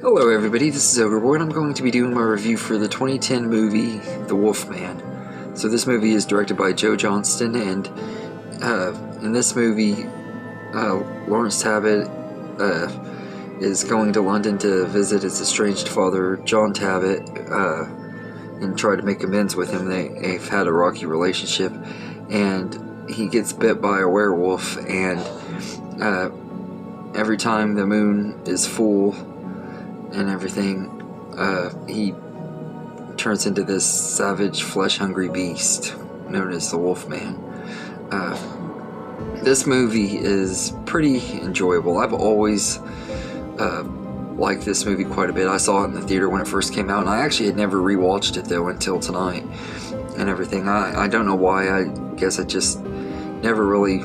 Hello everybody, this is Ogre and I'm going to be doing my review for the 2010 movie, The Wolfman. So this movie is directed by Joe Johnston, and in this movie, Lawrence Tabbitt is going to London to visit his estranged father, John Tabbitt, and try to make amends with him. They've had a rocky relationship, and he gets bit by a werewolf, and every time the moon is full and everything, he turns into this savage, flesh-hungry beast known as the Wolfman. This movie is pretty enjoyable. I've always liked this movie quite a bit. I saw it in the theater when it first came out, and I actually had never rewatched it though until tonight and everything. I don't know why. I guess I just never really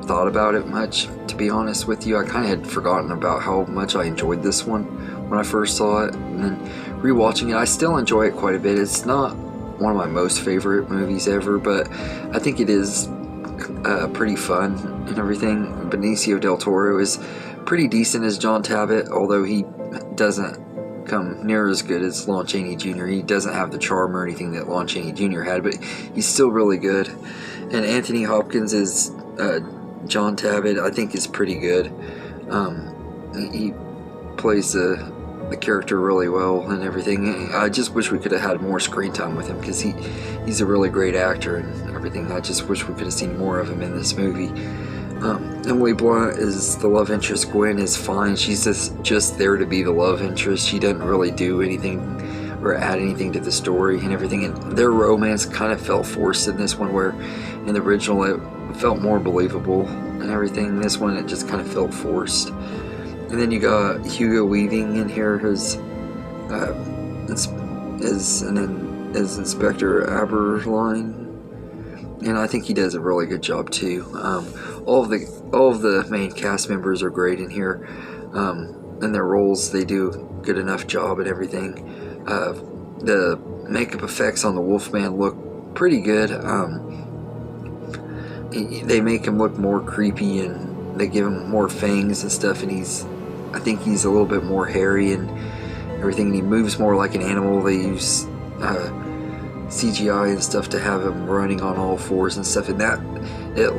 thought about it much, to be honest with you. I kind of had forgotten about how much I enjoyed this one when I first saw it, and then rewatching it, I still enjoy it quite a bit. It's not one of my most favorite movies ever, but I think it is pretty fun and everything. Benicio Del Toro is pretty decent as John Tabbitt, although he doesn't come near as good as Lon Chaney Jr. He doesn't have the charm or anything that Lon Chaney Jr. had, but he's still really good. And Anthony Hopkins is John Tabbitt, I think, is pretty good. He plays the character really well and everything. I just wish we could have had more screen time with him, because he's a really great actor and everything. I just wish we could have seen more of him in this movie. Emily Blunt is the love interest. Gwen is fine. She's just there to be the love interest. She doesn't really do anything or add anything to the story and everything. And their romance kind of felt forced in this one, where in the original it felt more believable and everything. This one it just kind of felt forced. And then you got Hugo Weaving in here as Inspector Aberline, and I think he does a really good job too. All of the main cast members are great in here. In their roles, they do a good enough job and everything. The makeup effects on the Wolfman look pretty good. They make him look more creepy, and they give him more fangs and stuff, and I think he's a little bit more hairy and everything, and he moves more like an animal. They use CGI and stuff to have him running on all fours and stuff, and it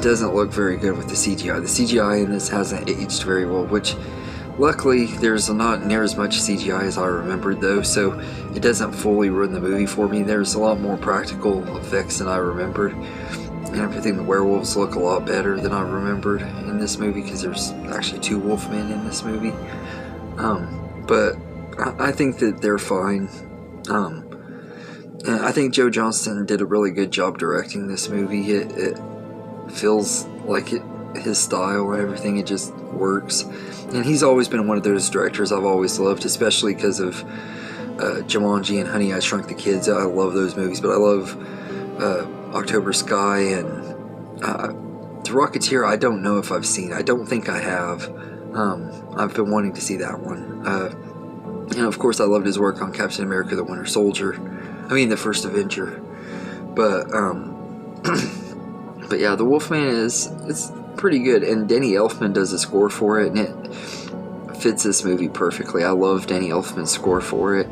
doesn't look very good with the CGI. The CGI in this hasn't aged very well, which luckily there's not near as much CGI as I remembered though, so it doesn't fully ruin the movie for me. There's a lot more practical effects than I remembered. And everything, the werewolves look a lot better than I remembered in this movie, because there's actually 2 Wolfmen in this movie. But I think that they're fine. And I think Joe Johnston did a really good job directing this movie. It feels like his style and everything, it just works. And he's always been one of those directors I've always loved, especially because of Jumanji and Honey, I Shrunk the Kids. I love those movies, but I love October Sky and The Rocketeer. I don't know if I've seen. I don't think I have. I've been wanting to see that one. And of course I loved his work on Captain America the Winter Soldier. I mean the First Avenger. But but yeah, The Wolfman it's pretty good, and Danny Elfman does the score for it, and it fits this movie perfectly. I love Danny Elfman's score for it.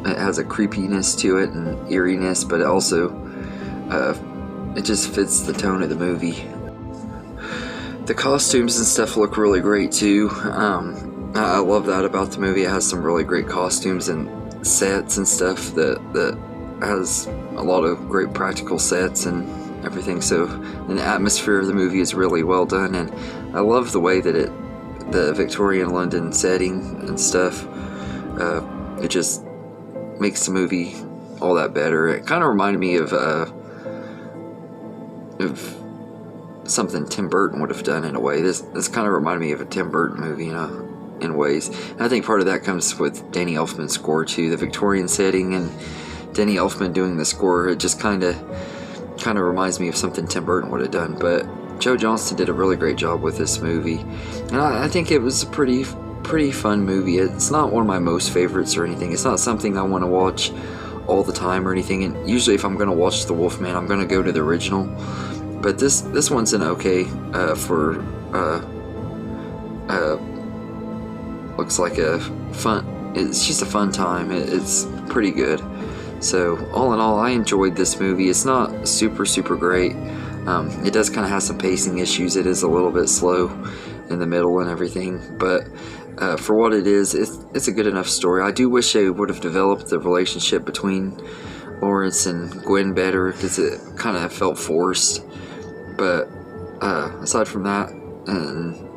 It has a creepiness to it and eeriness, but it also it just fits the tone of the movie. The costumes and stuff look really great too. I love that about the movie. It has some really great costumes and sets and stuff that has a lot of great practical sets and everything. So the atmosphere of the movie is really well done, and I love the way that the Victorian London setting and stuff, it just makes the movie all that better. It kind of reminded me of something Tim Burton would have done in a way. This kind of reminded me of a Tim Burton movie, in ways. And I think part of that comes with Danny Elfman's score too. The Victorian setting and Danny Elfman doing the score, it just kind of reminds me of something Tim Burton would have done. But Joe Johnston did a really great job with this movie, and I think it was a pretty fun movie. It's not one of my most favorites or anything. It's not something I want to watch all the time or anything, and usually if I'm going to watch The Wolfman, I'm going to go to the original. But this one's an okay for looks like a fun. It's just a fun time. It's pretty good. So all in all, I enjoyed this movie. It's not super great. It does kind of have some pacing issues. It is a little bit slow in the middle and everything, but for what it is, it's a good enough story. I do wish they would have developed the relationship between Lawrence and Gwen better, because it kind of felt forced. But aside from that, and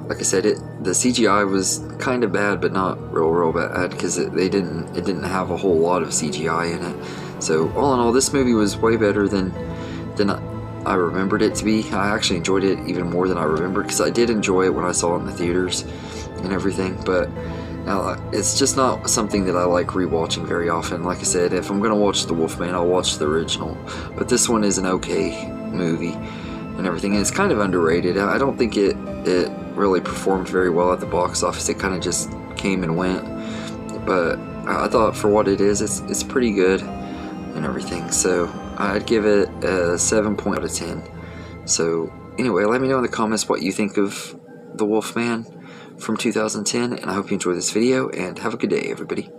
like I said, the CGI was kind of bad, but not real bad, because it didn't have a whole lot of CGI in it. So all in all, this movie was way better than I remembered it to be. I actually enjoyed it even more than I remembered, because I did enjoy it when I saw it in the theaters and everything, but it's just not something that I like rewatching very often. Like I said, if I'm going to watch The Wolfman, I'll watch the original, but this one is an okay movie and everything, and it's kind of underrated. I don't think it really performed very well at the box office. It kind of just came and went, but I thought for what it is, it's pretty good and everything. So I'd give it a 7 out of 10. So anyway, let me know in the comments what you think of The Wolfman from 2010, and I hope you enjoyed this video, and have a good day, everybody.